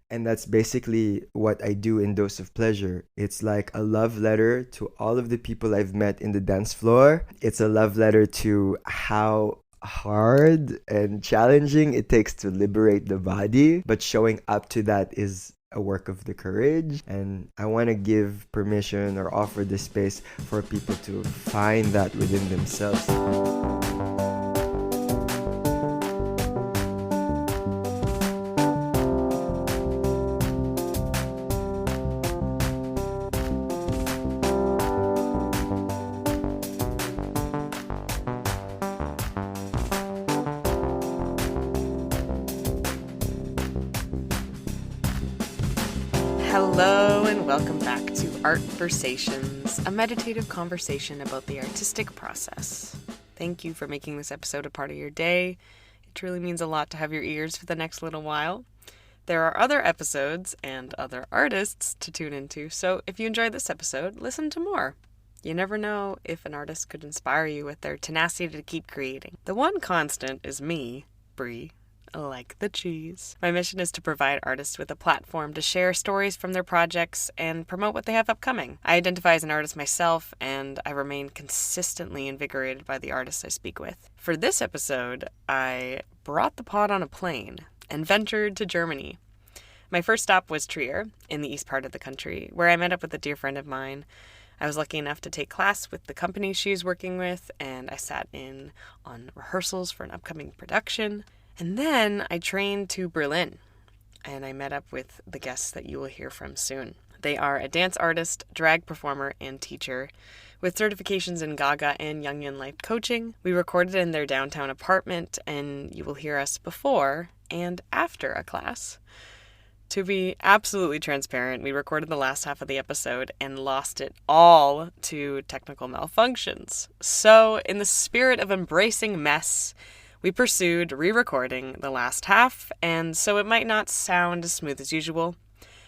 And that's basically what I do in Dose of Pleasure. It's like a love letter to all of the people I've met in the dance floor. It's a love letter to how hard and challenging it takes to liberate the body, but showing up to that is a work of the courage. And I want to give permission or offer the space for people to find that within themselves. Hello and welcome back to Artversations, a meditative conversation about the artistic process. Thank you for making this episode a part of your day. It truly means a lot to have your ears for the next little while. There are other episodes and other artists to tune into, so if you enjoyed this episode, listen to more. You never know if an artist could inspire you with their tenacity to keep creating. The one constant is me, Brie. Like the cheese. My mission is to provide artists with a platform to share stories from their projects and promote what they have upcoming. I identify as an artist myself, and I remain consistently invigorated by the artists I speak with. For this episode, I brought the pod on a plane and ventured to Germany. My first stop was Trier, in the east part of the country, where I met up with a dear friend of mine. I was lucky enough to take class with the company she was working with, and I sat in on rehearsals for an upcoming production. And then I trained to Berlin, and I met up with the guests that you will hear from soon. They are a dance artist, drag performer, and teacher with certifications in Gaga and Jungian Life Coaching. We recorded in their downtown apartment, and you will hear us before and after a class. To be absolutely transparent, we recorded the last half of the episode and lost it all to technical malfunctions. So, in the spirit of embracing mess, we pursued re-recording the last half, and so it might not sound as smooth as usual.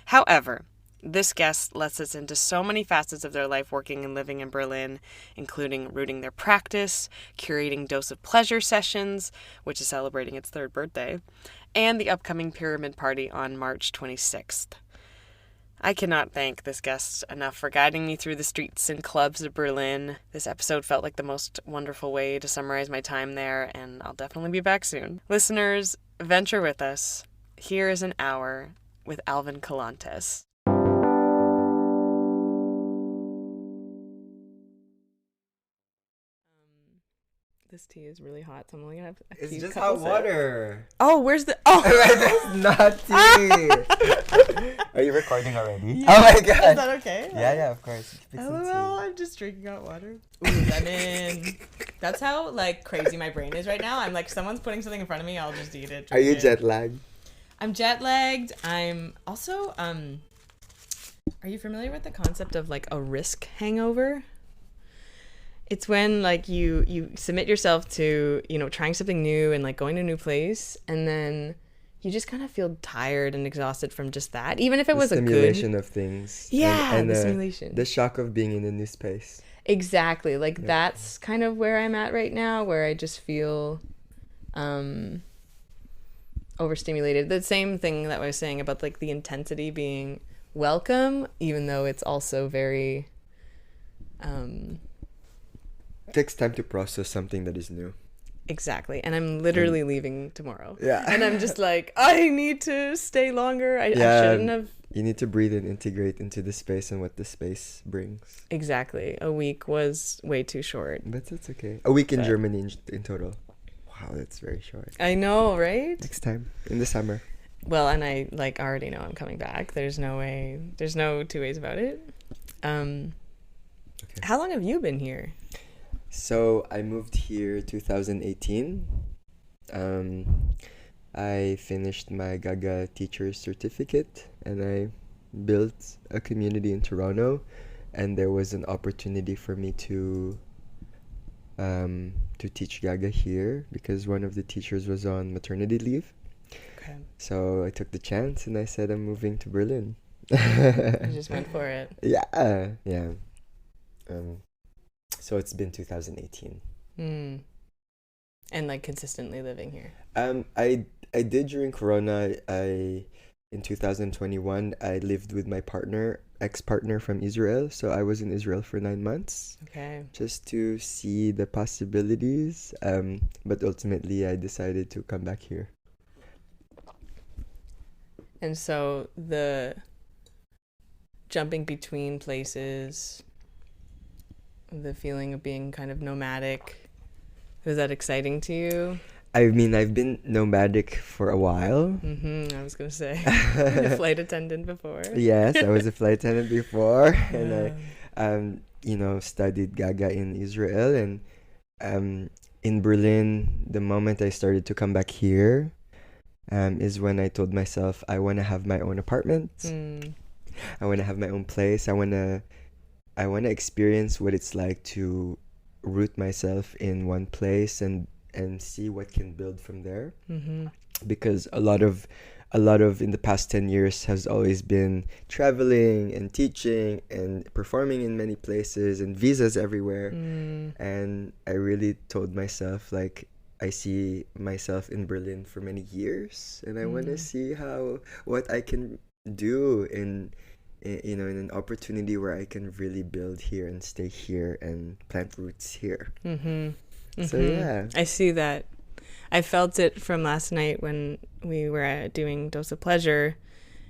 However, this guest lets us into so many facets of their life working and living in Berlin, including rooting their practice, curating Dose of Pleasure sessions, which is celebrating its 3rd birthday, and the upcoming Pyramid Party on March 26th. I cannot thank this guest enough for guiding me through the streets and clubs of Berlin. This episode felt like the most wonderful way to summarize my time there, and I'll definitely be back soon. Listeners, venture with us. Here is an hour with Alvin Collantes. This tea is really hot, so I'm only gonna have a It's few just cups hot of it. water. Oh, where's the... Oh! That's not tea. Are you recording already? Yeah. Oh my god. Is that okay? Yeah, of course. Keep it some LOL, tea. I'm just drinking hot water. Ooh, lemon. That's how, like, crazy my brain is right now. I'm like, someone's putting something in front of me, I'll just eat it. Are you drink it. jet lagged? I'm jet lagged. I'm also, are you familiar with the concept of, like, a risk hangover? It's when, like, you submit yourself to, trying something new and, like, going to a new place, and then you just kind of feel tired and exhausted from just that, even if it was a good... The stimulation of things. Yeah, and the stimulation. The shock of being in a new space. Exactly. Like, that's kind of where I'm at right now, where I just feel overstimulated. The same thing that I was saying about, like, the intensity being welcome, even though it's also very... It takes time to process something that is new. Exactly. And I'm literally leaving tomorrow. Yeah. And I'm just like, I need to stay longer. I shouldn't have. You need to breathe and integrate into the space and what the space brings. Exactly. A week was way too short. But that's okay. A week in Germany in total. Wow, that's very short. I know, right? Next time, in the summer. Well, and I, like, already know I'm coming back. There's no two ways about it. Okay. How long have you been here? So I moved here 2018. I finished my Gaga teacher's certificate and I built a community in Toronto, and there was an opportunity for me to teach Gaga here because one of the teachers was on maternity leave. Okay. So I took the chance and I said I'm moving to Berlin. You just went for it. Yeah. So it's been 2018. And, like, consistently living here. I did during Corona. in 2021, I lived with my ex-partner from Israel. So I was in Israel for 9 months. Okay. Just to see the possibilities. But ultimately, I decided to come back here. And so the jumping between places, the feeling of being kind of nomadic, was that exciting to you? I mean, I've been nomadic for a while. I was going to say, a flight attendant before. Yes, I was a flight attendant before. And I, studied Gaga in Israel. And in Berlin, the moment I started to come back here, is when I told myself I want to have my own apartment. I want to have my own place. I want to experience what it's like to root myself in one place and see what can build from there. Because a lot of in the past 10 years has always been traveling and teaching and performing in many places and visas everywhere. And I really told myself, like, I see myself in Berlin for many years, and I want to see what I can do in an opportunity where I can really build here and stay here and plant roots here. So yeah, I see that. I felt it from last night when we were doing Dose of Pleasure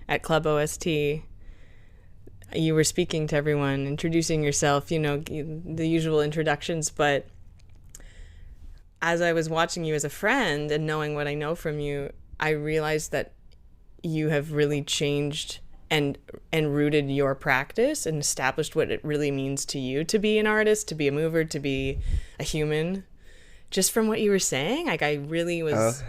at Club OST. You were speaking to everyone, introducing yourself, the usual introductions, but as I was watching you as a friend and knowing what I know from you, I realized that you have really changed and rooted your practice and established what it really means to you to be an artist, to be a mover, to be a human. Just from what you were saying, like, I really was,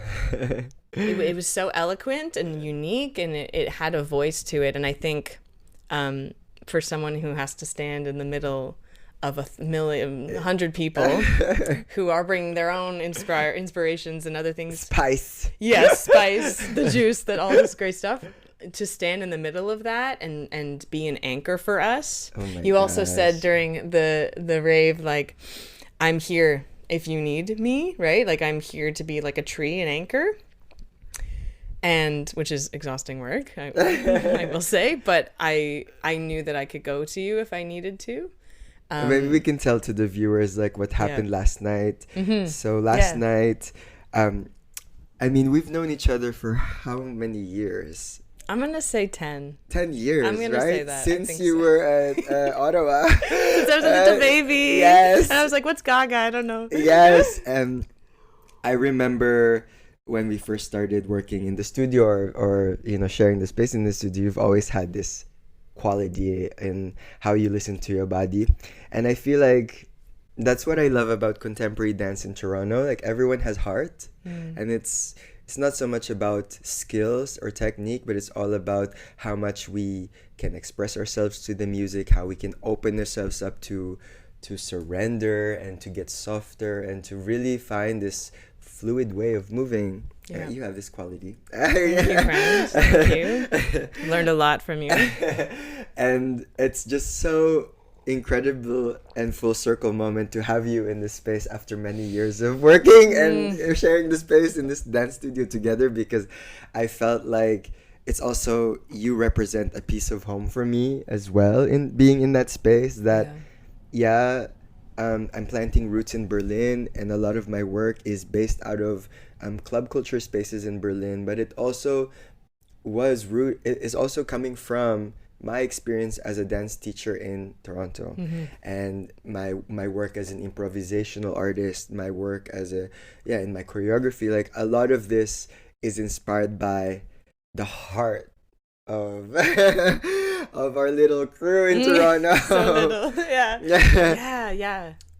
it was so eloquent and unique, and it had a voice to it. And I think for someone who has to stand in the middle of 100 people who are bringing their own inspirations and other things. Spice. Yes, spice, the juice, that all this great stuff. To stand in the middle of that and be an anchor for us. Oh my You also gosh. said during the rave, like, I'm here if you need me, right? Like, I'm here to be like a tree, an anchor. And which is exhausting work, I will say, but I knew that I could go to you if I needed to. Maybe we can tell to the viewers like what happened last night. So last night, I mean, we've known each other for how many years? I'm gonna say 10. 10 years, I'm gonna right? say that. Since you were at Ottawa. Since I was a little baby. Yes. And I was like, what's Gaga? I don't know. Yes. And I remember when we first started working in the studio or sharing the space in the studio, you've always had this quality in how you listen to your body. And I feel like that's what I love about contemporary dance in Toronto. Like, everyone has heart. And it's not so much about skills or technique, but it's all about how much we can express ourselves to the music, how we can open ourselves up to surrender and to get softer and to really find this fluid way of moving. Yeah. You have this quality. Thank you, friends. Thank you. Learned a lot from you. And it's just so incredible and full circle moment to have you in this space after many years of working and sharing the space in this dance studio together, because I felt like it's also, you represent a piece of home for me as well in being in that space that I'm planting roots in Berlin, and a lot of my work is based out of club culture spaces in Berlin, but it also is also coming from my experience as a dance teacher in Toronto, and my work as an improvisational artist, my work as in my choreography. Like, a lot of this is inspired by the heart of of our little crew in Toronto. So little,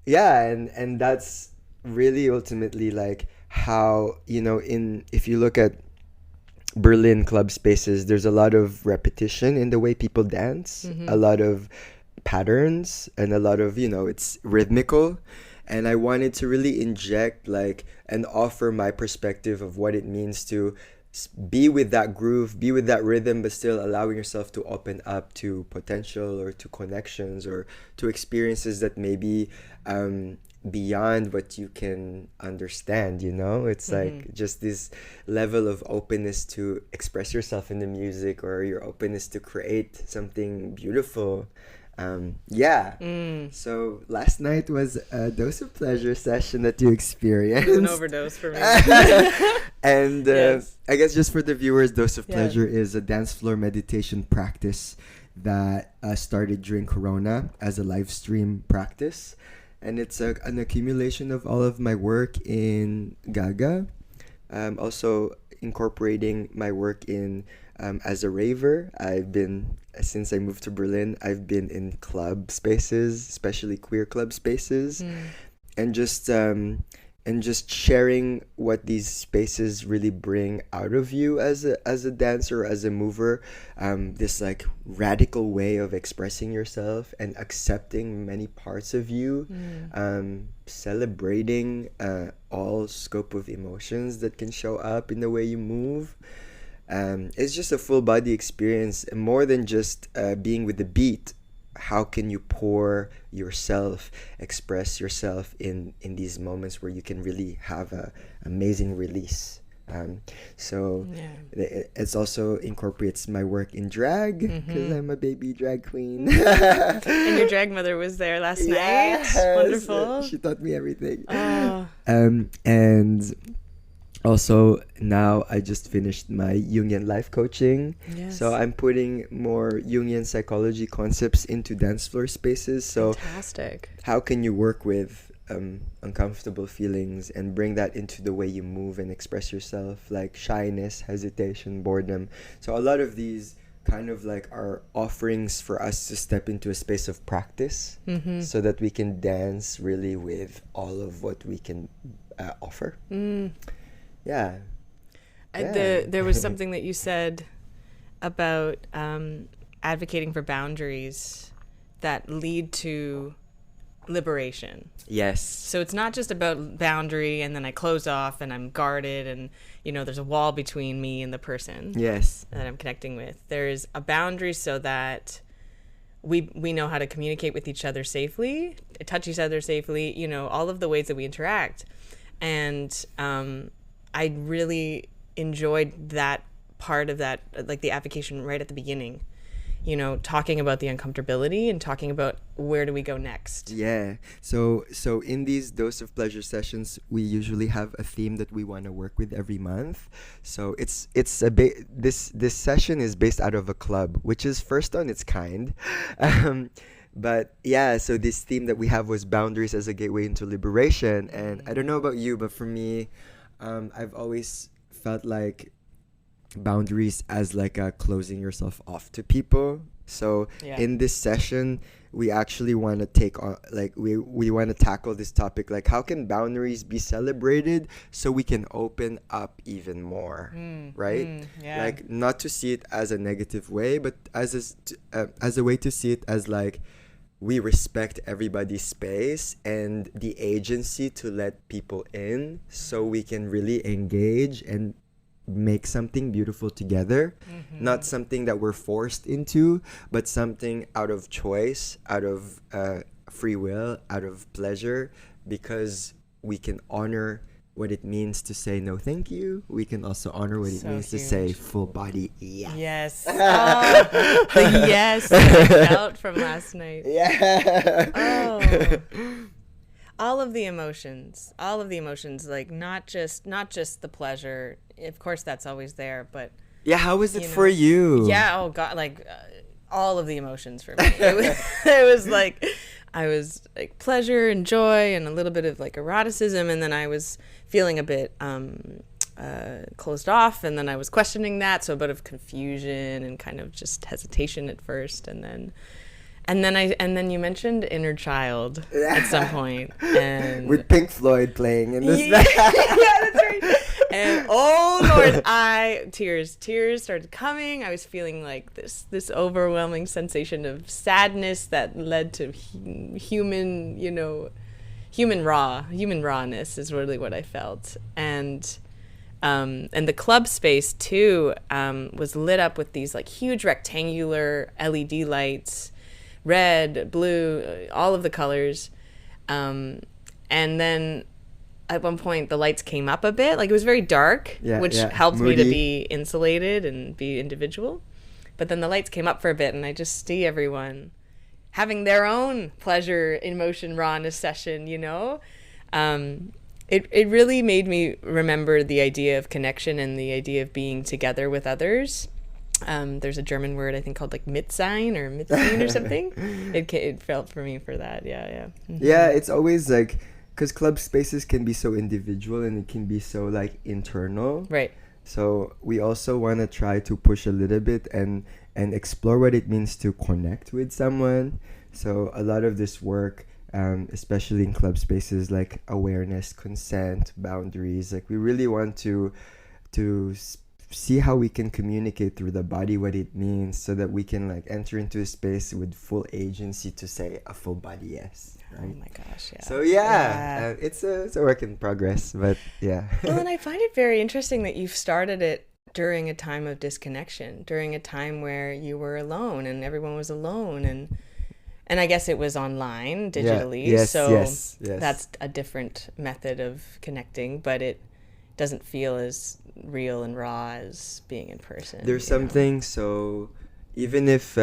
yeah, and that's really ultimately like how, if you look at Berlin club spaces, there's a lot of repetition in the way people dance, a lot of patterns, and a lot of, it's rhythmical. And I wanted to really inject and offer my perspective of what it means to be with that groove, be with that rhythm, but still allowing yourself to open up to potential or to connections or to experiences that maybe beyond what you can understand, you know? It's like just this level of openness to express yourself in the music, or your openness to create something beautiful. So last night was a dose of pleasure session that you experienced. It was an overdose for me. And Yes. I guess just for the viewers, dose of pleasure is a dance floor meditation practice that started during Corona as a live stream practice. And it's an accumulation of all of my work in Gaga. Also incorporating my work in as a raver. Since I moved to Berlin, I've been in club spaces, especially queer club spaces, and just sharing what these spaces really bring out of you as a dancer, as a mover. This like radical way of expressing yourself and accepting many parts of you, celebrating all scope of emotions that can show up in the way you move. It's just a full body experience, more than just being with the beat. How can you pour yourself, express yourself in these moments where you can really have a amazing release? It also incorporates my work in drag, because I'm a baby drag queen. And your drag mother was there last night. Yes. Wonderful. She taught me everything. Oh. And also, now I just finished my Jungian Life Coaching. Yes. So I'm putting more Jungian psychology concepts into dance floor spaces. So Fantastic. how can you work with uncomfortable feelings and bring that into the way you move and express yourself, like shyness, hesitation, boredom. So a lot of these kind of like are offerings for us to step into a space of practice, so that we can dance really with all of what we can offer. Yeah. There was something that you said about advocating for boundaries that lead to liberation. Yes. So it's not just about boundary and then I close off and I'm guarded and, you know, there's a wall between me and the person Yes. that I'm connecting with. There's a boundary so that we know how to communicate with each other safely, touch each other safely, you know, all of the ways that we interact. And I really enjoyed that part of that, like the application right at the beginning, you know, talking about the uncomfortability and talking about where do we go next. Yeah. So in these dose of pleasure sessions, we usually have a theme that we want to work with every month. So this session is based out of a club, which is first on its kind. But yeah, so this theme that we have was boundaries as a gateway into liberation. And I don't know about you, but for me, I've always felt like boundaries as like a closing yourself off to people. So in this session, we actually want to take on, like, we want to tackle this topic, like how can boundaries be celebrated so we can open up even more, right? Like not to see it as a negative way, but as a way to see it as like we respect everybody's space and the agency to let people in, so we can really engage and make something beautiful together. Not something that we're forced into, but something out of choice, out of free will, out of pleasure, because we can honor what it means to say no thank you. We can also honor what it means to say full body yes. Oh, the yes that I felt from last night. All of the emotions, like not just the pleasure. Of course, that's always there, but how was it for you? Yeah, oh God, like all of the emotions for me. It was like I was like pleasure and joy and a little bit of like eroticism, and then I was feeling a bit closed off, and then I was questioning that, so a bit of confusion and kind of just hesitation at first, and then you mentioned inner child at some point, and with Pink Floyd playing in this. Yeah, that's right. And oh Lord, tears started coming. I was feeling like this overwhelming sensation of sadness that led to human rawness is really what I felt. And the club space too was lit up with these like huge rectangular LED lights, red, blue, all of the colors. And then at one point the lights came up a bit. Like it was very dark, which helped me to be insulated and be individual. But then the lights came up for a bit and I just see everyone having their own pleasure, emotion, rawness session, you know? It really made me remember the idea of connection and the idea of being together with others. There's a German word I think called like Mitsein or Mitsein or something. It felt for me for that. Yeah. Mm-hmm. Yeah, it's always like, because club spaces can be so individual and it can be so like internal. Right. So we also want to try to push a little bit and explore what it means to connect with someone. So a lot of this work, especially in club spaces, like awareness, consent, boundaries, like we really want to see how we can communicate through the body what it means, so that we can like enter into a space with full agency to say a full body yes. Right? Oh my gosh, yeah. So it's a work in progress, but yeah. Well, and I find it very interesting that you've started it during a time of disconnection, during a time where you were alone and everyone was alone, and I guess it was online digitally. Yeah. Yes. That's a different method of connecting, but it doesn't feel as real and raw as being in person. There's something, so even if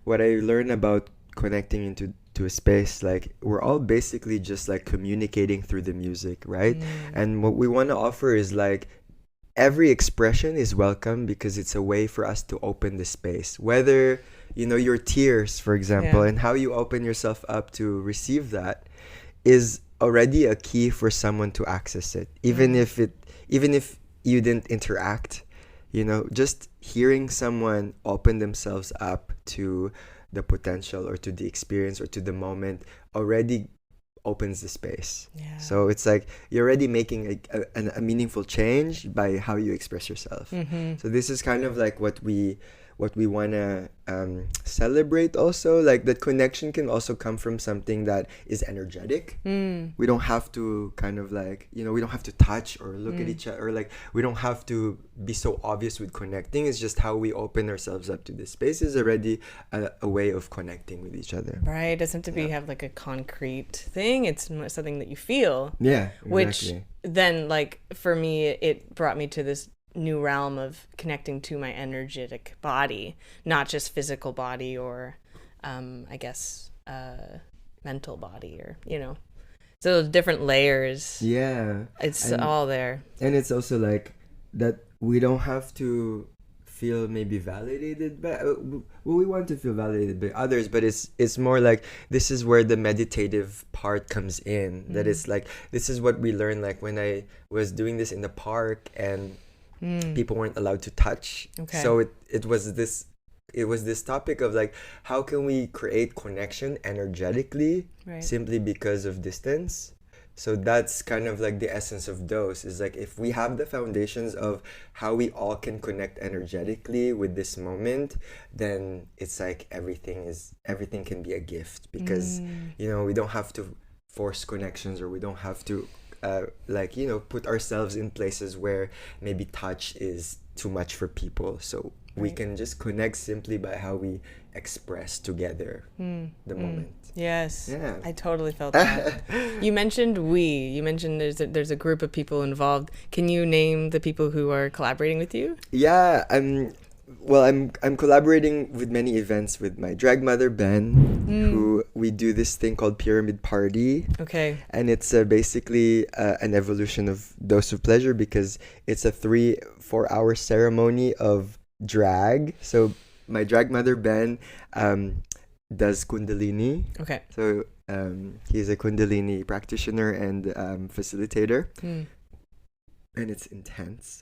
what I learned about connecting into a space, like we're all basically just like communicating through the music, right? And what we want to offer is like every expression is welcome, because it's a way for us to open the space, whether your tears, for example, and how you open yourself up to receive that is already a key for someone to access it, even if you didn't interact. Just hearing someone open themselves up to the potential or to the experience or to the moment already opens the space. So it's like you're already making a meaningful change by how you express yourself. So this is kind of like what we want to celebrate also. Like that connection can also come from something that is energetic. We don't have to kind of like, we don't have to touch or look at each other, or like we don't have to be so obvious with connecting. It's just how we open ourselves up to this space is already a way of connecting with each other. Right. It doesn't have to have like a concrete thing. It's something that you feel. Yeah, exactly. Which then, like, for me, it brought me to this new realm of connecting to my energetic body, not just physical body or I guess mental body, or so different layers. It's all there. And it's also like that we don't have to feel maybe validated, but we want to feel validated by others, but it's more like this is where the meditative part comes in. That it's like this is what we learned, like when I was doing this in the park and people weren't allowed to touch. So it was this topic of like, how can we create connection energetically simply because of distance? So that's kind of like the essence of dose, is like if we have the foundations of how we all can connect energetically with this moment, then it's like everything can be a gift, because we don't have to force connections, or we don't have to put ourselves in places where maybe touch is too much for people. So we can just connect simply by how we express together the moment. Yes. Yeah. I totally felt that. You mentioned there's a group of people involved. Can you name the people who are collaborating with you? Yeah, I'm collaborating with many events with my drag mother Ben, who we do this thing called Pyramid Party. Okay. And it's basically an evolution of Dose of Pleasure, because it's a 3-4 hour ceremony of drag. So my drag mother Ben does Kundalini. Okay. So he's a Kundalini practitioner and facilitator. And it's intense.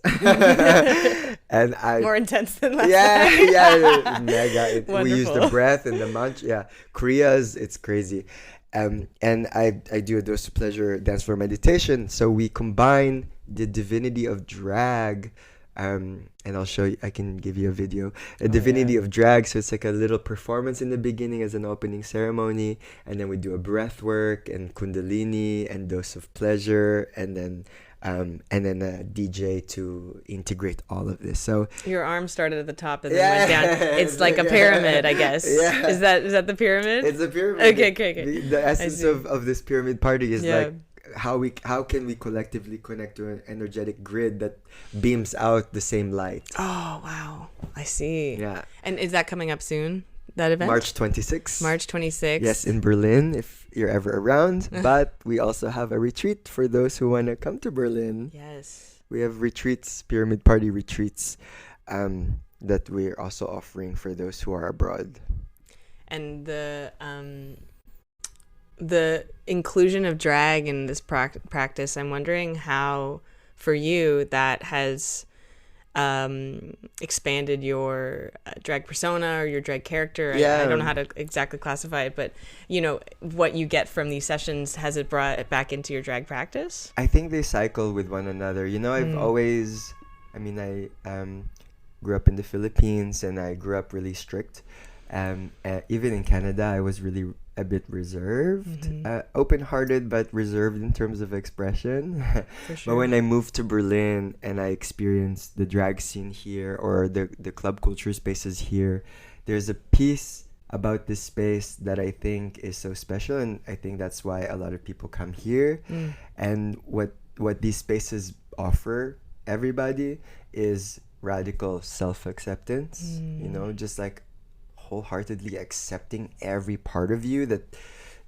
And more intense than last time. Yeah, mega. We use the breath and the mantra. Yeah, Kriya's, it's crazy. And I do a Dose of Pleasure dance floor meditation. So we combine the divinity of drag. And I'll show you, I can give you a video. Divinity of drag. So it's like a little performance in the beginning as an opening ceremony. And then we do a breath work and Kundalini and Dose of Pleasure. And then and then a DJ to integrate all of this. So your arm started at the top and then went down. It's like a pyramid, I guess. Yeah. Is that the pyramid? It's a pyramid. Okay. The essence of this pyramid party is Yeah. like how can we collectively connect to an energetic grid that beams out the same light. Oh, wow. I see. Yeah. And is that coming up soon, that event? March 26th. March 26th. Yes, in Berlin, if you're ever around. But we also have a retreat for those who want to come to Berlin. Yes. We have retreats, pyramid party retreats, that we're also offering for those who are abroad. And the inclusion of drag in this practice, I'm wondering how, for you, that has expanded your drag persona or your drag character. Yeah. I don't know how to exactly classify it, but what you get from these sessions, has it brought it back into your drag practice? I think they cycle with one another. I've always, I grew up in the Philippines and I grew up really strict. Even in Canada, I was really a bit reserved, open-hearted, but reserved in terms of expression. For sure. But when I moved to Berlin and I experienced the drag scene here or the club culture spaces here, there's a piece about this space that I think is so special, and I think that's why a lot of people come here. And what these spaces offer everybody is radical self-acceptance, just like wholeheartedly accepting every part of you,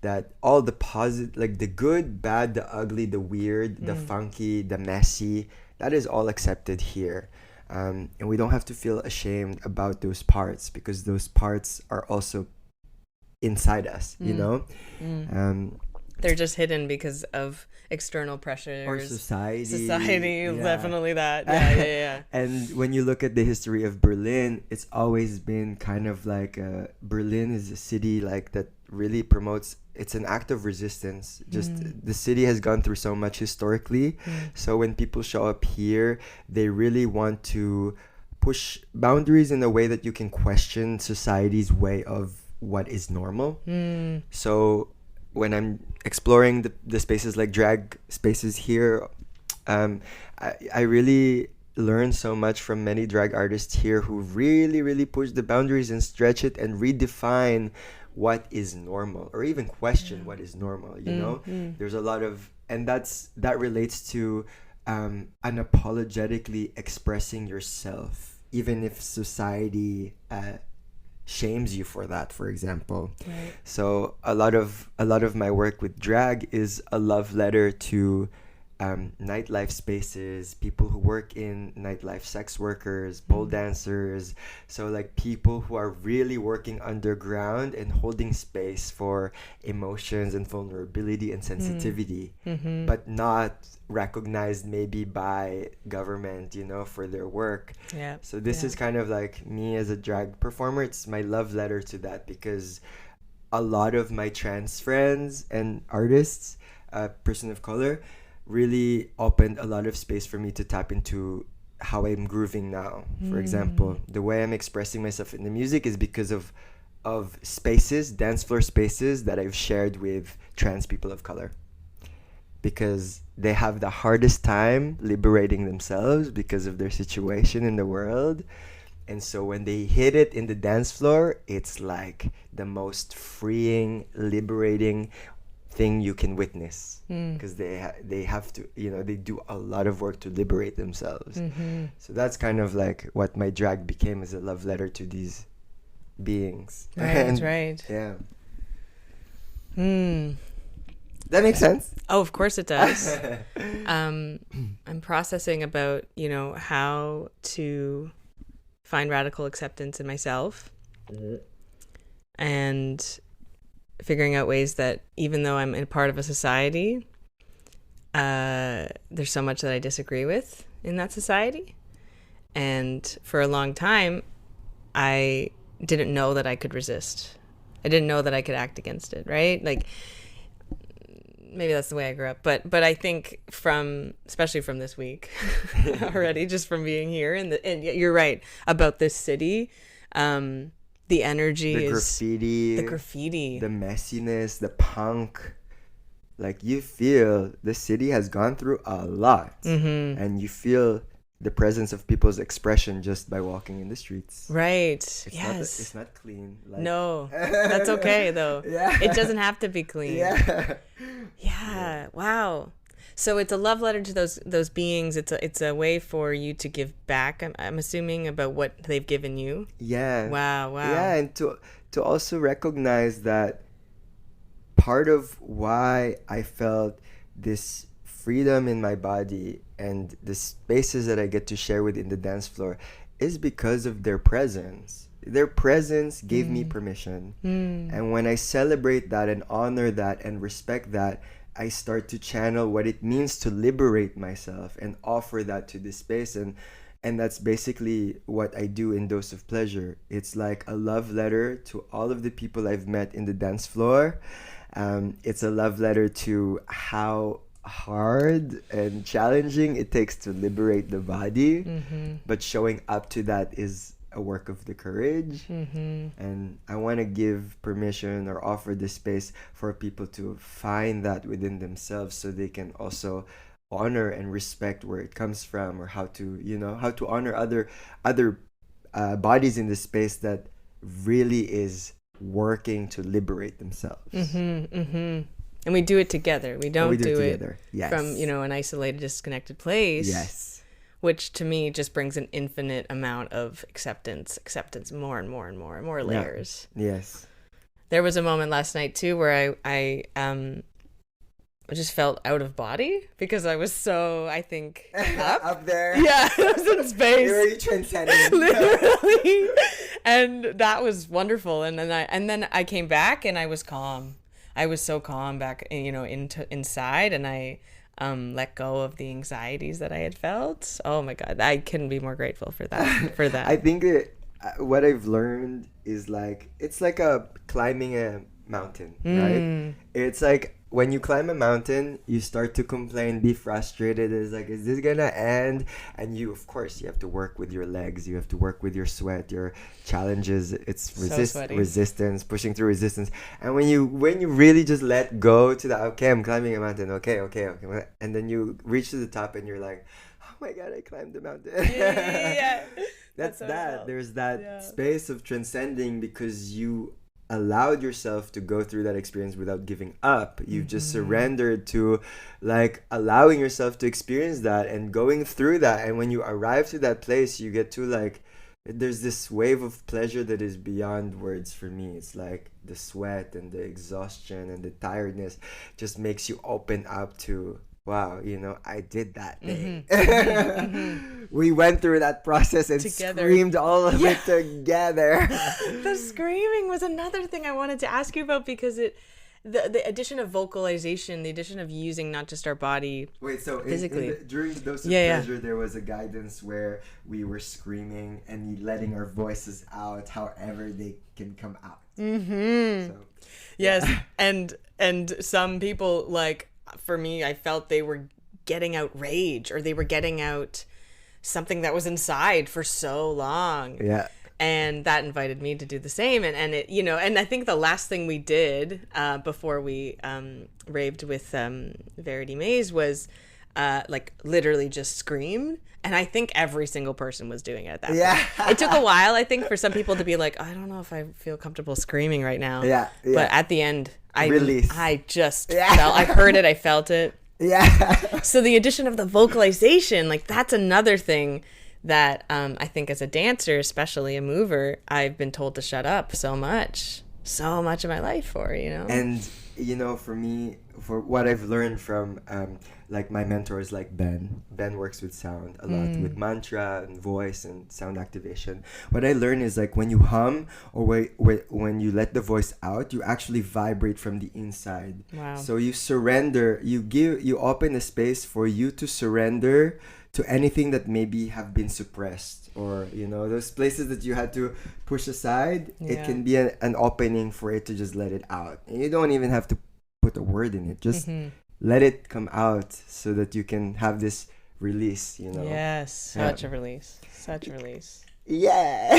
that all the positive, like the good, bad, the ugly, the weird, the funky, the messy, that is all accepted here. And we don't have to feel ashamed about those parts because those parts are also inside us, They're just hidden because of external pressures. Or society. Yeah. Definitely that. Yeah. And when you look at the history of Berlin, it's always been kind of like Berlin is a city like that really promotes, it's an act of resistance. Just the city has gone through so much historically. So when people show up here, they really want to push boundaries in a way that you can question society's way of what is normal. So when I'm exploring the spaces like drag spaces here, I really learn so much from many drag artists here who really, really push the boundaries and stretch it and redefine what is normal, or even question what is normal, There's a lot of, and that relates to unapologetically expressing yourself, even if society shames you for that, for example. Right. So a lot of my work with drag is a love letter to nightlife spaces, people who work in nightlife, sex workers, pole dancers. So like people who are really working underground and holding space for emotions and vulnerability and sensitivity, but not recognized maybe by government, for their work. Yeah. So this is kind of like me as a drag performer. It's my love letter to that, because a lot of my trans friends and artists, person of color, really opened a lot of space for me to tap into how I'm grooving now. For example, the way I'm expressing myself in the music is because of spaces, dance floor spaces that I've shared with trans people of color, because they have the hardest time liberating themselves because of their situation in the world. And so when they hit it in the dance floor, it's like the most freeing, liberating thing you can witness, because they have to, they do a lot of work to liberate themselves. So that's kind of like what my drag became, as a love letter to these beings. Right. Right. Yeah. That makes sense. Oh, of course it does. I'm processing about, how to find radical acceptance in myself, and figuring out ways that even though I'm in part of a society, there's so much that I disagree with in that society. And for a long time, I didn't know that I could resist. I didn't know that I could act against it, right? Like, maybe that's the way I grew up. But I think especially from this week already, just from being here, and you're right about this city, the energy, the graffiti, the messiness, the punk, like you feel the city has gone through a lot, and you feel the presence of people's expression just by walking in the streets. Right. It's it's not clean. Like, No, that's okay though. Yeah. It doesn't have to be clean. Yeah. Wow. So it's a love letter to those beings. It's a way for you to give back. I'm assuming about what they've given you. Yeah. Wow. Yeah, and to also recognize that part of why I felt this freedom in my body and the spaces that I get to share within the dance floor is because of their presence. Their presence gave me permission. And when I celebrate that and honor that and respect that, I start to channel what it means to liberate myself and offer that to this space. And that's basically what I do in Dose of Pleasure. It's like a love letter to all of the people I've met in the dance floor. It's a love letter to how hard and challenging it takes to liberate the body, but showing up to that is a work of the courage. And I want to give permission or offer this space for people to find that within themselves, so they can also honor and respect where it comes from, or how to honor other bodies in this space that really is working to liberate themselves. And we do it together. We don't do it together. Yes. from, an isolated, disconnected place. Yes. Which to me just brings an infinite amount of acceptance, more and more and more and more layers. Yeah. Yes. There was a moment last night too where I just felt out of body because I was so, I think, up there. Yeah, I was in space. Literally transcending. Literally. And that was wonderful. And then I came back and I was calm. I was so calm back, inside, and I let go of the anxieties that I had felt. Oh my God, I couldn't be more grateful for that. I think that what I've learned is it's like climbing a mountain, right? It's like when you climb a mountain, you start to complain, be frustrated. It's like, is this gonna end? And you have to work with your legs. You have to work with your sweat, your challenges. It's resistance, pushing through resistance. And when you really just let go to that, okay, I'm climbing a mountain. Okay. And then you reach to the top and you're like, oh my God, I climbed the mountain. Yeah. That's that. There's that space of transcending because you allowed yourself to go through that experience without giving up. You've just surrendered to allowing yourself to experience that and going through that. And when you arrive to that place, you get to there's this wave of pleasure that is beyond words for me. It's like the sweat and the exhaustion and the tiredness just makes you open up to, wow, I did that thing. We went through that process and together. Screamed all of it together. The screaming was another thing I wanted to ask you about because the addition of vocalization, the addition of using not just our body physically. During the Dose of Pleasure, there was a guidance where we were screaming and letting our voices out however they can come out. Yes, and some people, for me, I felt they were getting out rage, or they were getting out something that was inside for so long. Yeah. And that invited me to do the same. And it, and I think the last thing we did before we raved with Verity Mays was literally just screamed. And I think every single person was doing it at that point. It took a while, I think, for some people to be like, I don't know if I feel comfortable screaming right now. Yeah. But at the end, I just felt, I heard it, I felt it. Yeah. So the addition of the vocalization, that's another thing that I think as a dancer, especially a mover, I've been told to shut up so much of my life for, And, for me, for what I've learned from my mentors like Ben works with sound a lot, with mantra and voice and sound activation. What I learned is when you hum or when you let the voice out, you actually vibrate from the inside. Wow. So you surrender, you open a space for you to surrender to anything that maybe have been suppressed, or those places that you had to push aside. It can be an opening for it to just let it out, and you don't even have to put a word in it. Just let it come out so that you can have this release. Yes, such a release. Yeah.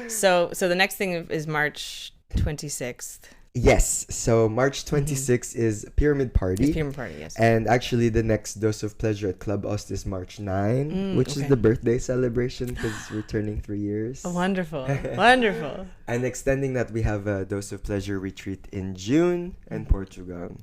So the next thing is March 26th. Yes. So March 26th is Pyramid Party. It's Pyramid Party, yes. And actually, the next Dose of Pleasure at Club Ost is March 9, which is the birthday celebration because we're turning 3 years. Oh, wonderful. Wonderful. And extending that, we have a Dose of Pleasure retreat in June in Portugal.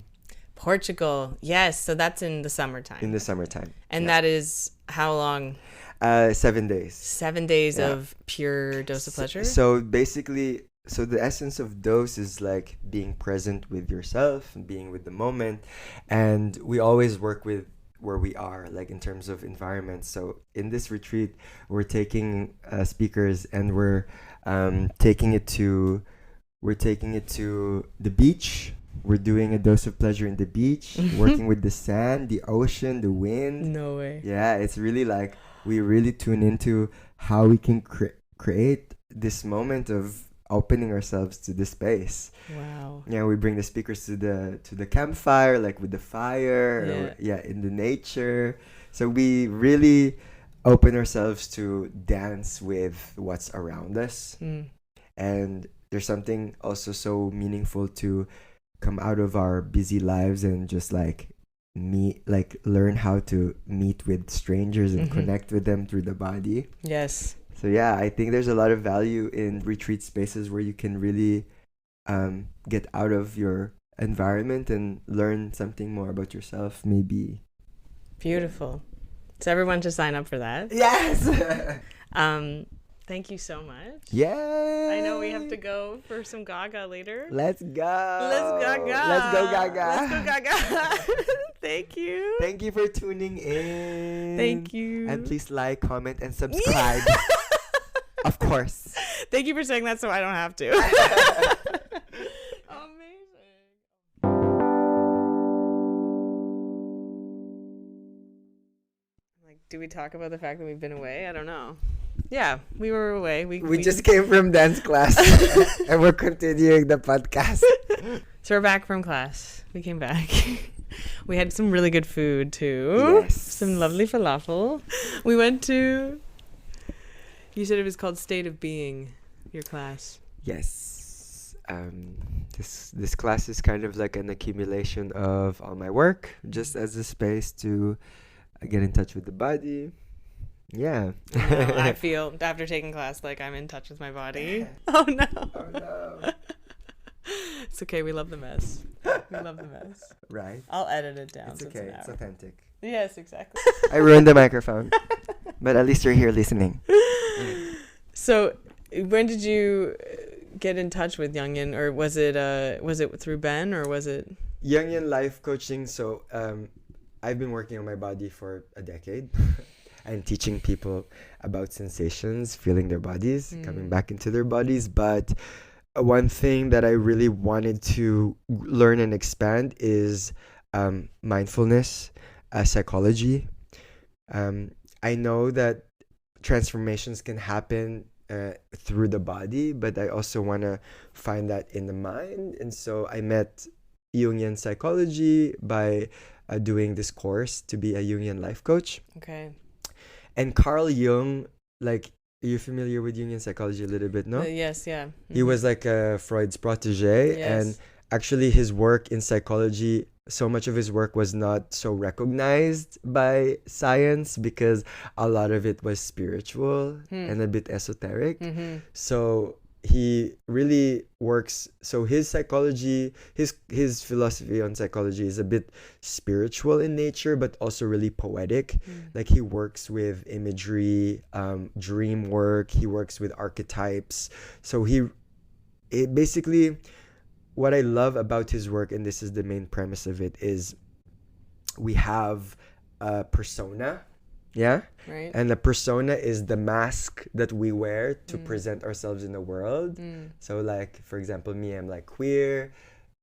Portugal. Yes. So that's in the summertime. In the summertime. And that is how long? 7 days. 7 days of pure dose of pleasure? So basically, so the essence of dose is like being present with yourself and being with the moment. And we always work with where we are, like in terms of environment. So in this retreat, we're taking speakers and we're taking it to the beach. We're doing a dose of pleasure in the beach, working with the sand, the ocean, the wind. No way. Yeah, it's really like we really tune into how we can create this moment of opening ourselves to the space. Wow. Yeah, we bring the speakers to the campfire, like with the fire, in the nature. So we really open ourselves to dance with what's around us. And there's something also so meaningful to come out of our busy lives and just like learn how to meet with strangers and connect with them through the body. Yes. So yeah, I think there's a lot of value in retreat spaces where you can really get out of your environment and learn something more about yourself, maybe. Beautiful. So everyone should sign up for that. Yes. Thank you so much. Yay! I know we have to go for some Gaga later. Let's go. Let's Gaga. Let's go Gaga. Let's go Gaga. Thank you. Thank you for tuning in. Thank you. And please like, comment, and subscribe. Of course. Thank you for saying that so I don't have to. Amazing. Like, do we talk about the fact that we've been away? I don't know. Yeah, we were away. We just came from dance class and we're continuing the podcast. So we're back from class. We came back. We had some really good food too. Yes. Some lovely falafel. We went to... You said it was called State of Being, your class. Yes. This class is kind of like an accumulation of all my work, just as a space to get in touch with the body. Yeah. I feel after taking class like I'm in touch with my body. Oh no. Oh no. It's okay. We love the mess. We love the mess. Right. I'll edit it down. It's so okay. It's It's authentic. Yes, exactly. I ruined the microphone, but at least you're here listening. So, when did you get in touch with Jungian, or was it through Ben, or was it Jungian Life Coaching? So, I've been working on my body for a decade. And teaching people about sensations, feeling their bodies, coming back into their bodies. But one thing that I really wanted to learn and expand is mindfulness, psychology. I know that transformations can happen through the body, but I also want to find that in the mind. And so I met Jungian psychology by doing this course to be a Jungian life coach. okay? And Carl Jung, like, are you familiar with Jungian psychology a little bit, no? Yes, yeah. He was like Freud's protege. Yes. And actually his work in psychology, so much of his work was not so recognized by science because a lot of it was spiritual and a bit esoteric. So he really works, so his psychology, his philosophy on psychology is a bit spiritual in nature, but also really poetic. Like he works with imagery, dream work, he works with archetypes. So it basically, what I love about his work, and this is the main premise of it, is we have a persona. Yeah. Right. And the persona is the mask that we wear to present ourselves in the world. So like, for example, me, I'm like queer,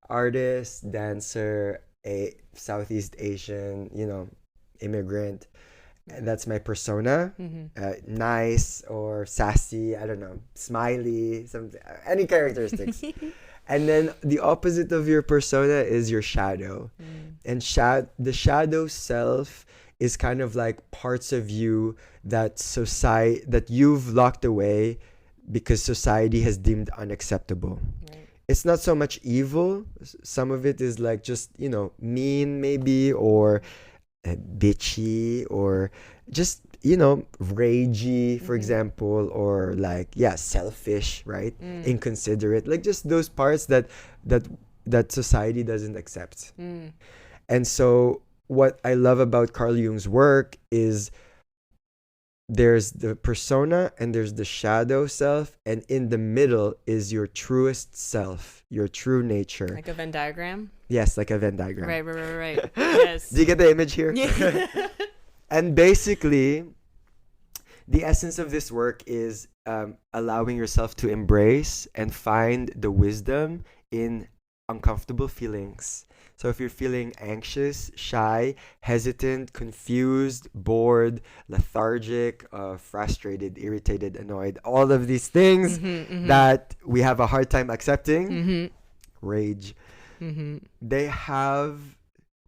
artist, dancer, a Southeast Asian, immigrant. And that's my persona. Nice or sassy, I don't know, smiley, something, any characteristics. And then the opposite of your persona is your shadow. And the shadow self is kind of like parts of you that you've locked away because society has deemed unacceptable. Right. it's not so much evil. Some of it is like just, mean maybe, or bitchy, or just, ragey, for example, or like, yeah, selfish, right? Inconsiderate, like just those parts that society doesn't accept. And so what I love about Carl Jung's work is there's the persona and there's the shadow self, and in the middle is your truest self, your true nature. Like a Venn diagram? Yes, like a Venn diagram. Right. Yes. Do you get the image here? Yeah. And basically, the essence of this work is allowing yourself to embrace and find the wisdom in uncomfortable feelings. So if you're feeling anxious, shy, hesitant, confused, bored, lethargic, frustrated, irritated, annoyed, all of these things that we have a hard time accepting, rage, they have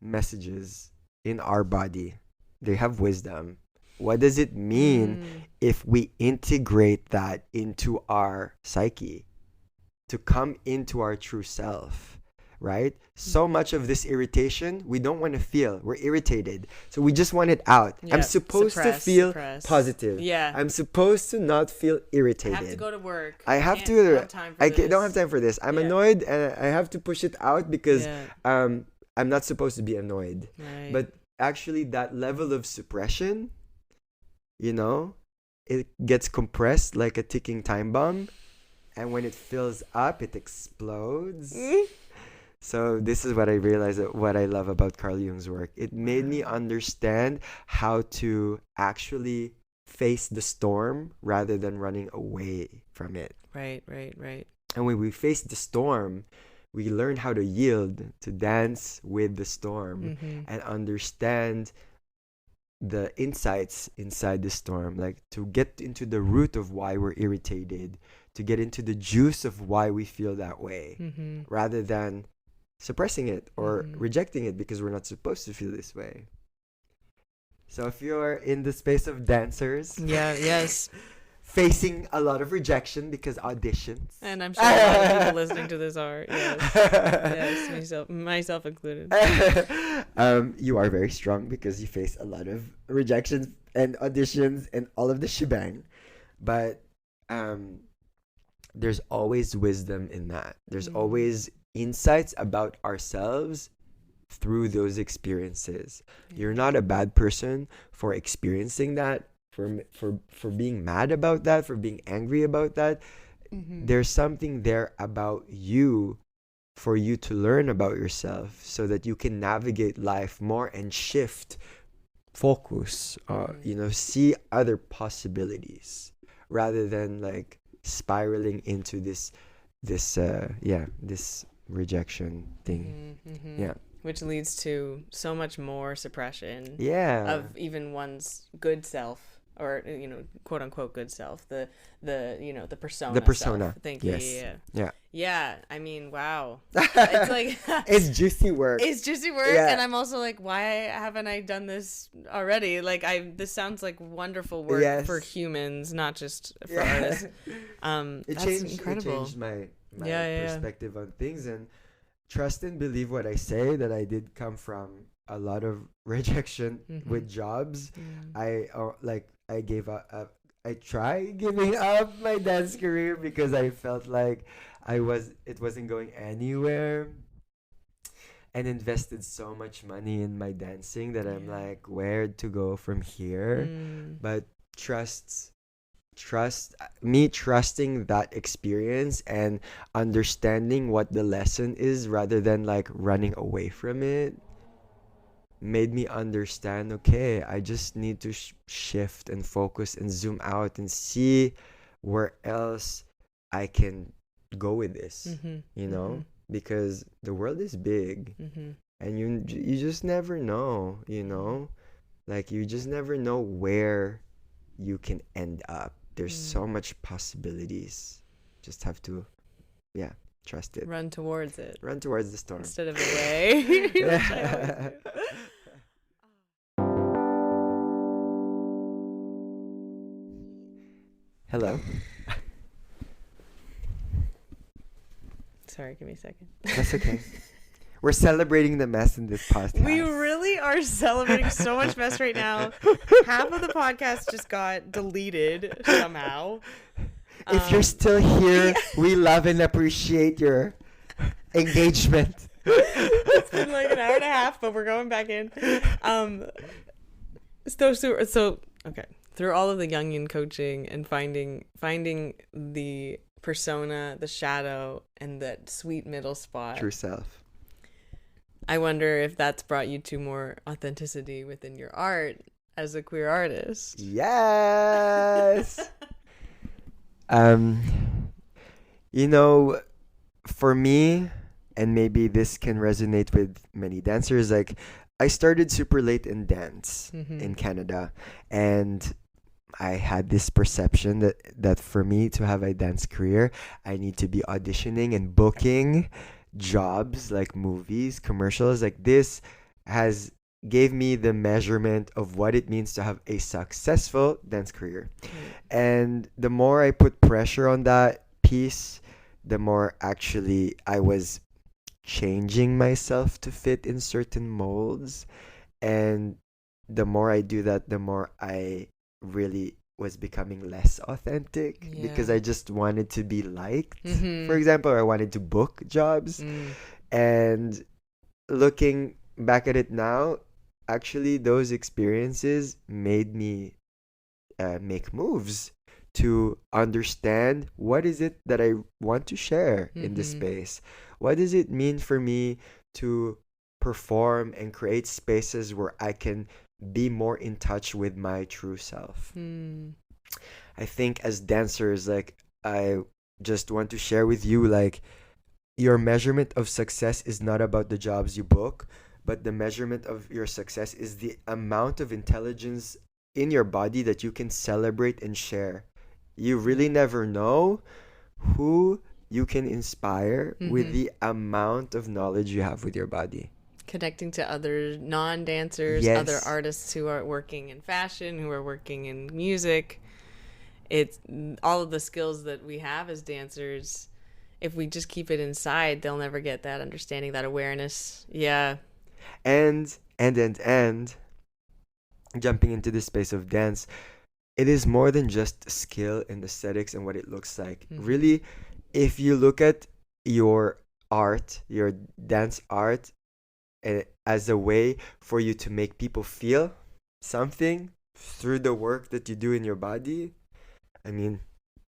messages in our body. They have wisdom. What does it mean if we integrate that into our psyche to come into our true self, right? So much of this irritation we don't want to feel. We're irritated, so we just want it out. I'm supposed to feel positive. Yeah, I'm supposed to not feel irritated. I have to go to work. I have to. Don't have time for I this. don't have time for this. I'm annoyed, and I have to push it out because I'm not supposed to be annoyed. Right. But actually, that level of suppression, it gets compressed like a ticking time bomb, and when it fills up, it explodes. So this is what I realized, what I love about Carl Jung's work. It made me understand how to actually face the storm rather than running away from it. Right. And when we face the storm, we learn how to yield, to dance with the storm, and understand the insights inside the storm, like to get into the root of why we're irritated, to get into the juice of why we feel that way, rather than suppressing it or rejecting it because we're not supposed to feel this way. So if you're in the space of dancers, facing a lot of rejection because auditions, and I'm sure a lot of people listening to this are, myself included. You are very strong because you face a lot of rejections and auditions and all of the shebang. But there's always wisdom in that. There's always insights about ourselves through those experiences. You're not a bad person for experiencing that, for being mad about that, for being angry about that. There's something there about you for you to learn about yourself so that you can navigate life more and shift focus, see other possibilities rather than like spiraling into this rejection thing. Which leads to so much more suppression of even one's good self, or quote unquote good self, the persona self. Thank you. Yeah, I mean, wow. It's like it's juicy work, and I'm also like, why haven't I done this already? Like, this sounds like wonderful work for humans, not just for artists. That's incredible. It changed my perspective on things, and trust and believe what I say, that I did come from a lot of rejection with jobs. I gave up. I tried giving up my dance career because I felt like it wasn't going anywhere, and invested so much money in my dancing that I'm like, where to go from here? But trusting that experience and understanding what the lesson is rather than like running away from it made me understand, okay, I just need to shift and focus and zoom out and see where else I can go with this, because the world is big, and you just never know, like you just never know where you can end up. There's so much possibilities. Just have to trust it. Run towards it. Run towards the storm. Instead of away. Sorry, give me a second. That's okay. We're celebrating the mess in this podcast. We really are celebrating so much mess right now. Half of the podcast just got deleted somehow. If you're still here, we love and appreciate your engagement. It's been like an hour and a half, but we're going back in. So okay. Through all of the Jungian coaching and finding the persona, the shadow, and that sweet middle spot. True self. I wonder if that's brought you to more authenticity within your art as a queer artist. Yes. For me, and maybe this can resonate with many dancers, like I started super late in dance in Canada, and I had this perception that for me to have a dance career, I need to be auditioning and booking jobs like movies, commercials. Like this gave me the measurement of what it means to have a successful dance career. And the more I put pressure on that piece, the more actually I was changing myself to fit in certain molds. And the more I do that, the more I really was becoming less authentic because I just wanted to be liked. For example, I wanted to book jobs. And looking back at it now, actually those experiences made me make moves to understand what is it that I want to share in this space. What does it mean for me to perform and create spaces where I can be more in touch with my true self? I think as dancers, like I just want to share with you, like your measurement of success is not about the jobs you book, but the measurement of your success is the amount of intelligence in your body that you can celebrate and share. You really never know who you can inspire with the amount of knowledge you have with your body. Connecting to other non-dancers, other artists who are working in fashion, who are working in music. It's all of the skills that we have as dancers. If we just keep it inside, they'll never get that understanding, that awareness. Yeah. And jumping into the space of dance, it is more than just skill and aesthetics and what it looks like. Really, if you look at your art, your dance art, as a way for you to make people feel something through the work that you do in your body, I mean,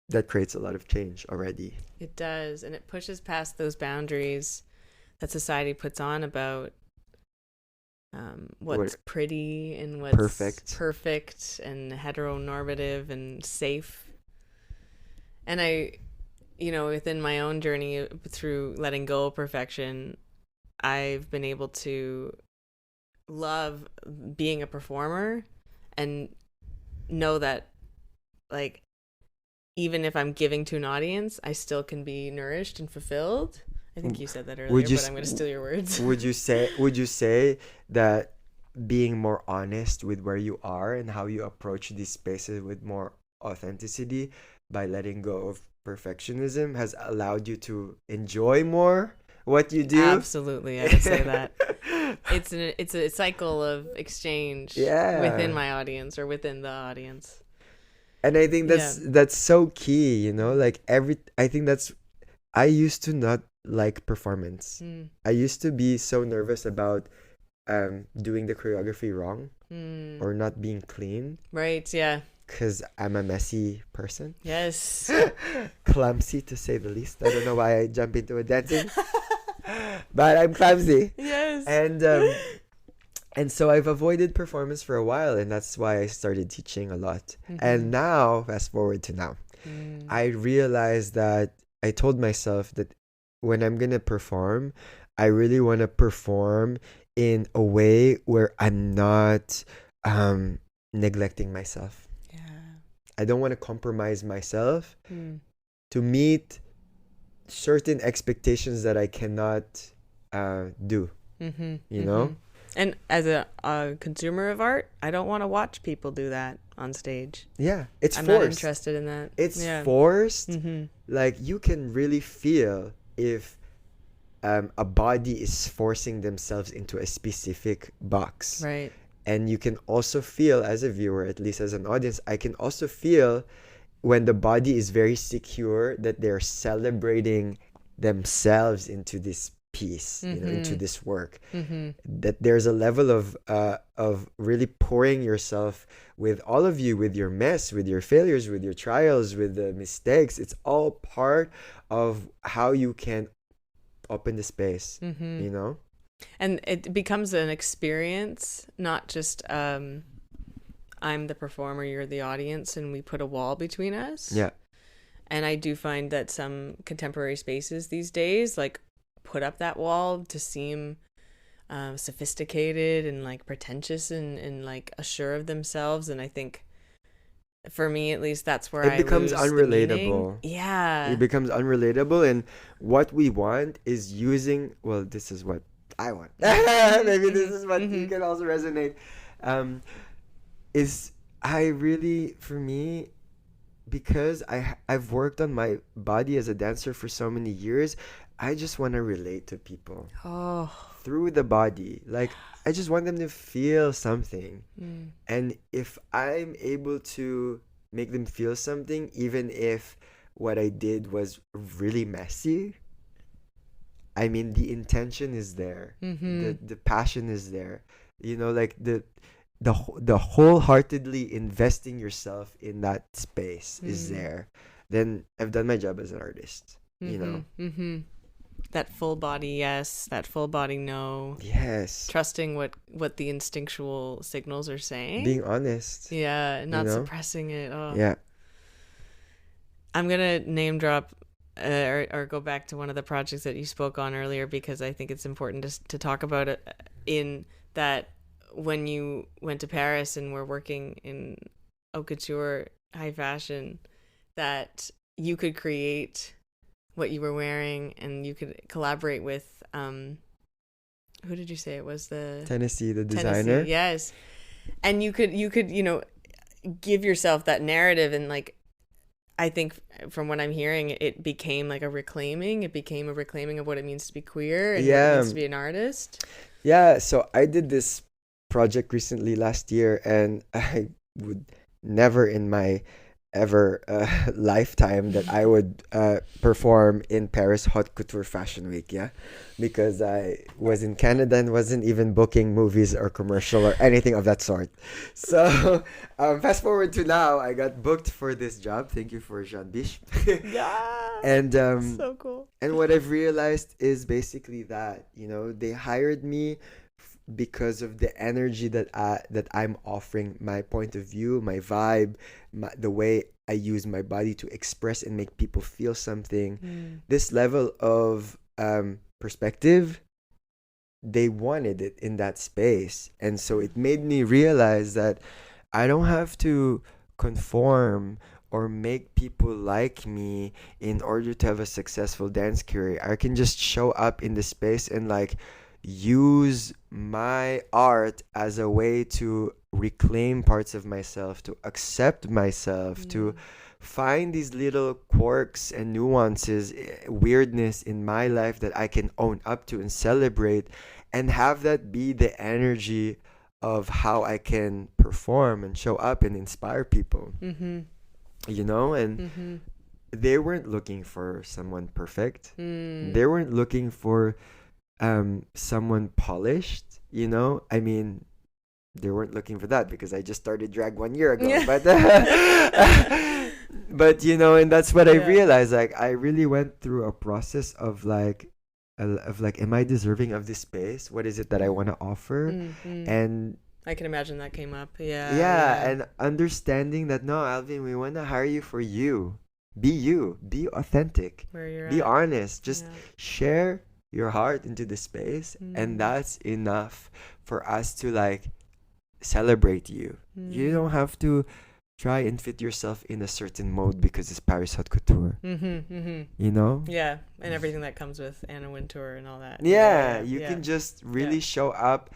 that creates a lot of change already. It does, and it pushes past those boundaries that society puts on about what's pretty and what's perfect and heteronormative and safe. And I, within my own journey through letting go of perfection, I've been able to love being a performer and know that, like, even if I'm giving to an audience, I still can be nourished and fulfilled. I think you said that earlier, but I'm going to steal your words. Would you say that being more honest with where you are and how you approach these spaces with more authenticity by letting go of perfectionism has allowed you to enjoy more what you do? Absolutely, I would say that. It's a cycle of exchange within my audience or within the audience. And I think that's so key, like I used to not like performance. I used to be so nervous about doing the choreography wrong or not being clean. Right, yeah. Because I'm a messy person. Yes. Clumsy, to say the least. I don't know why I jump into a dancing. But I'm clumsy. Yes. And so I've avoided performance for a while, and that's why I started teaching a lot. And now, fast forward to now, I realized that I told myself that when I'm going to perform, I really want to perform in a way where I'm not neglecting myself. Yeah. I don't want to compromise myself to meet certain expectations that I cannot do. You know? And as a consumer of art, I don't want to watch people do that on stage. Yeah, it's I'm forced. not interested in that. It's forced. Like, you can really feel if a body is forcing themselves into a specific box. Right. And you can also feel, as a viewer, at least as an audience, I can also feel when the body is very secure that they're celebrating themselves into this piece, into this work. That there's a level of really pouring yourself with all of you, with your mess, with your failures, with your trials, with the mistakes. It's all part of how you can open the space, And it becomes an experience, not just I'm the performer, you're the audience, and we put a wall between us. Yeah. And I do find that some contemporary spaces these days like put up that wall to seem sophisticated and like pretentious and like assured of themselves. And I think for me, at least, that's where it becomes unrelatable. Yeah. It becomes unrelatable. And what we want is using, well, this is what I want. Maybe this is what you can also resonate. Is I really, for me, because I've worked on my body as a dancer for so many years, I just want to relate to people through the body. Like, I just want them to feel something. And if I'm able to make them feel something, even if what I did was really messy, I mean, the intention is there. The passion is there. Like the wholeheartedly investing yourself in that space is there. Then I've done my job as an artist. That full body yes, that full body no. Yes. Trusting what the instinctual signals are saying. Being honest. Yeah, not suppressing it. Yeah. I'm gonna name drop or go back to one of the projects that you spoke on earlier, because I think it's important to talk about it, in that when you went to Paris and were working in haute couture, high fashion, that you could create what you were wearing and you could collaborate with who did you say it was? Tennessee, the designer. Yes. And you could give yourself that narrative, and like I think from what I'm hearing, it became like a reclaiming. It became a reclaiming of what it means to be queer and what it means to be an artist. Yeah, so I did this project recently last year, and I would never in my ever lifetime that I would perform in Paris Haute Couture Fashion Week, because I was in Canada and wasn't even booking movies or commercial or anything of that sort. So fast forward to now, I got booked for this job. Thank you for Jean Biche. Yeah. And so cool. And what I've realized is basically that, they hired me because of the energy that I'm offering, my point of view, my vibe, the way I use my body to express and make people feel something. This level of perspective, they wanted it in that space. And so it made me realize that I don't have to conform or make people like me in order to have a successful dance career. I can just show up in the space and like use my art as a way to reclaim parts of myself, to accept myself, to find these little quirks and nuances, weirdness in my life that I can own up to and celebrate, and have that be the energy of how I can perform and show up and inspire people. And they weren't looking for someone perfect. They weren't looking for someone polished, I mean, they weren't looking for that because I just started drag 1 year ago. But and that's what I realized. Like, I really went through a process of like, am I deserving of this space? What is it that I want to offer? And I can imagine that came up. And understanding that, no, Alvin, we want to hire you for you. Be authentic. Where you're be at. honest. Just share your heart into the space, and that's enough for us to like celebrate you. You don't have to try and fit yourself in a certain mode because it's Paris Haute Couture. Yeah, and everything that comes with Anna Wintour and all that. You can just really show up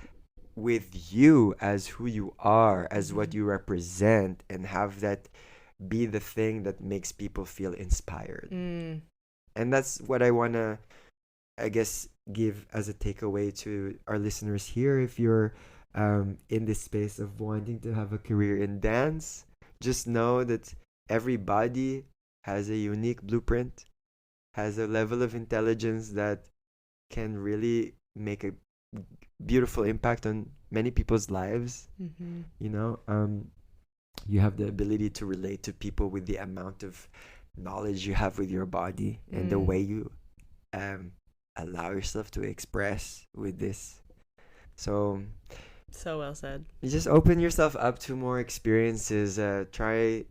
with you as who you are, as what you represent, and have that be the thing that makes people feel inspired. And that's what I want to I guess, give as a takeaway to our listeners here, if you're in this space of wanting to have a career in dance, just know that every body has a unique blueprint, has a level of intelligence that can really make a beautiful impact on many people's lives. Mm-hmm. You know, you have the ability to relate to people with the amount of knowledge you have with your body and the way you allow yourself to express with this. So well said. you just open yourself up to more experiences. Try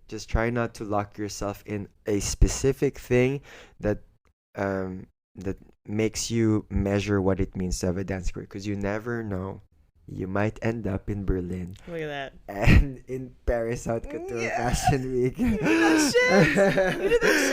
not to lock yourself in a specific thing that that makes you measure what it means to have a dance career, because you never know. You might end up in Berlin. Look at that. And in Paris Haute Couture Fashion Week. You did that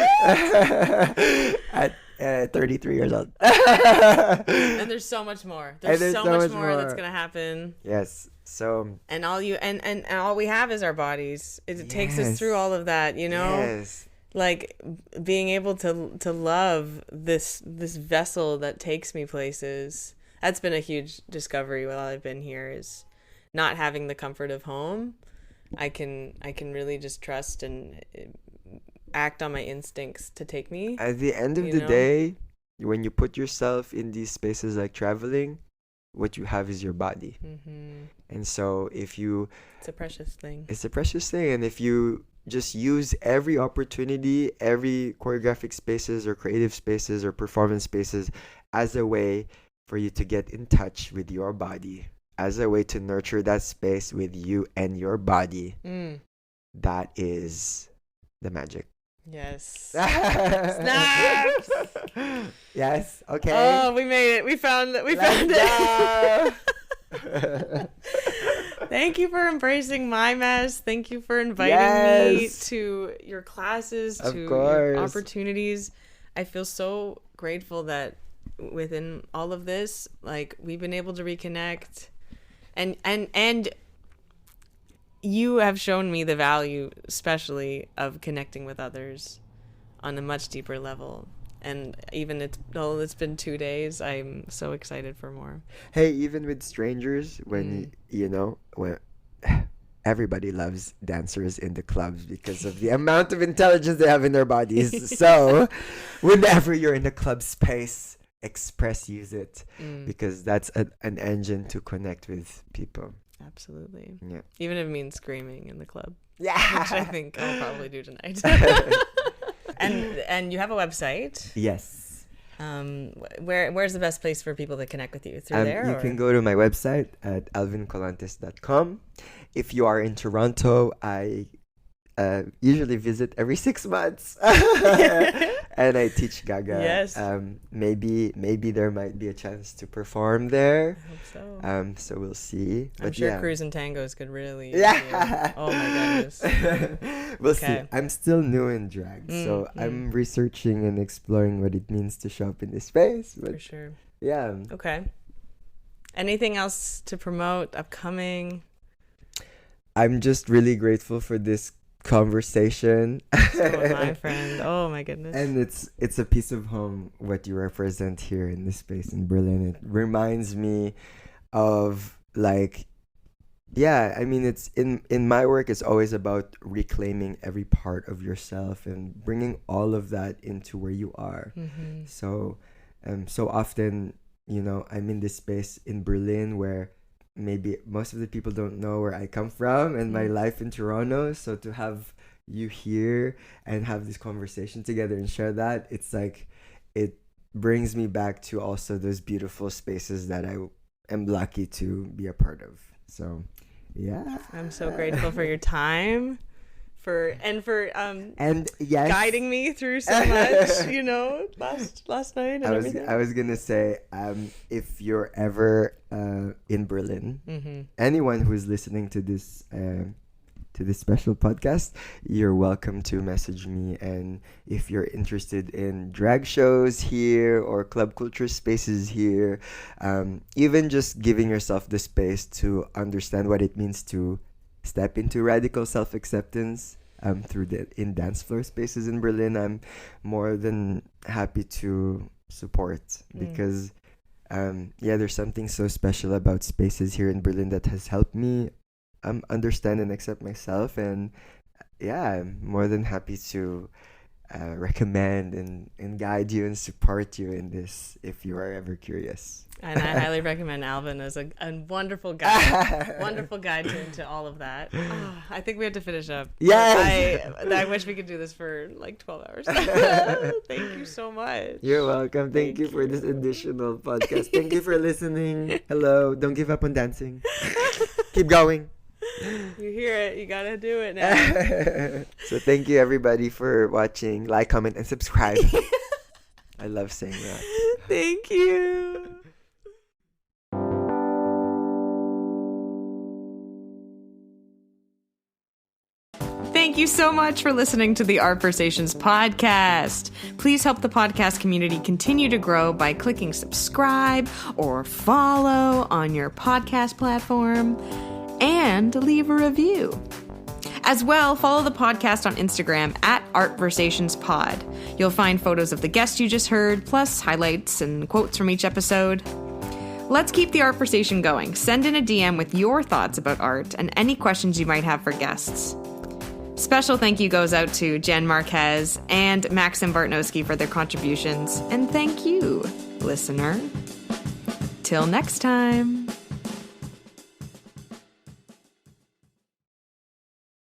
shit. At 33 years old. And there's so much more. There's so much more that's gonna happen. Yes. So. And all we have is our bodies. It takes us through all of that. You know. Yes. Like being able to love this vessel that takes me places. That's been a huge discovery while I've been here, is not having the comfort of home. I can really just trust and act on my instincts to take me. At the end of the day, when you put yourself in these spaces like traveling, what you have is your body. Mm-hmm. And so it's a precious thing. It's a precious thing. And if you just use every opportunity, every choreographic spaces or creative spaces or performance spaces as a way for you to get in touch with your body, as a way to nurture that space with you and your body, that is the magic. Yes. Snaps! Yes. Okay. Oh, we made it. We found it. Thank you for embracing my mess. Thank you for inviting me to your classes, to your opportunities. I feel so grateful that within all of this, like, we've been able to reconnect, and you have shown me the value, especially of connecting with others on a much deeper level. And even it's been 2 days, I'm so excited for more. Hey, even with strangers, when when everybody loves dancers in the clubs because of the amount of intelligence they have in their bodies. So whenever you're in a club space, use it, because that's an engine to connect with people. Absolutely. Yeah. Even if it means screaming in the club. Yeah. Which I think I'll probably do tonight. And you have a website. Yes. Where's the best place for people to connect with you? Through there? You can go to my website at alvincollantes.com. If you are in Toronto, I usually visit every 6 months. And I teach Gaga. Yes. Maybe there might be a chance to perform there. I hope so. So we'll see. I'm sure Cruise and Tangos could really. Yeah. Oh my goodness. We'll see. I'm still new in drag, so I'm researching and exploring what it means to show up in this space. But for sure. Yeah. Okay. Anything else to promote upcoming? I'm just really grateful for this conversation. So am I, friend. Oh my goodness. And it's a piece of home what you represent here in this space in Berlin. It reminds me of, like, I mean, it's in my work, it's always about reclaiming every part of yourself and bringing all of that into where you are. So so often, I'm in this space in Berlin where maybe most of the people don't know where I come from and my life in Toronto. So to have you here and have this conversation together and share that, it's like, it brings me back to also those beautiful spaces that I am lucky to be a part of. So, yeah. I'm so grateful for your time. And yes, guiding me through so much, last night and everything. I was gonna say, if you're ever in Berlin, anyone who is listening to this special podcast, you're welcome to message me. And if you're interested in drag shows here or club culture spaces here, even just giving yourself the space to understand what it means to step into radical self-acceptance in dance floor spaces in Berlin, I'm more than happy to support because there's something so special about spaces here in Berlin that has helped me understand and accept myself, and I'm more than happy to recommend and guide you and support you in this if you are ever curious. And I highly recommend Alvin as a wonderful guide. Wonderful guide into all of that. Oh, I think we have to finish up. Yes! I wish we could do this for like 12 hours. Thank you so much. You're welcome. Thank you for this additional podcast. Thank you for listening. Hello. Don't give up on dancing. Keep going. You hear it. You gotta do it now. So thank you everybody for watching. Like, comment, and subscribe. I love saying that. Thank you. Thank you so much for listening to the Artversations podcast. Please help the podcast community continue to grow by clicking subscribe or follow on your podcast platform and leave a review. As well, follow the podcast on Instagram at artversationspod. You'll find photos of the guests you just heard, plus highlights and quotes from each episode. Let's keep the Artversation going. Send in a DM with your thoughts about art and any questions you might have for guests. Special thank you goes out to Jen Marquez and Maxim Bartnowski for their contributions. And thank you, listener. Till next time.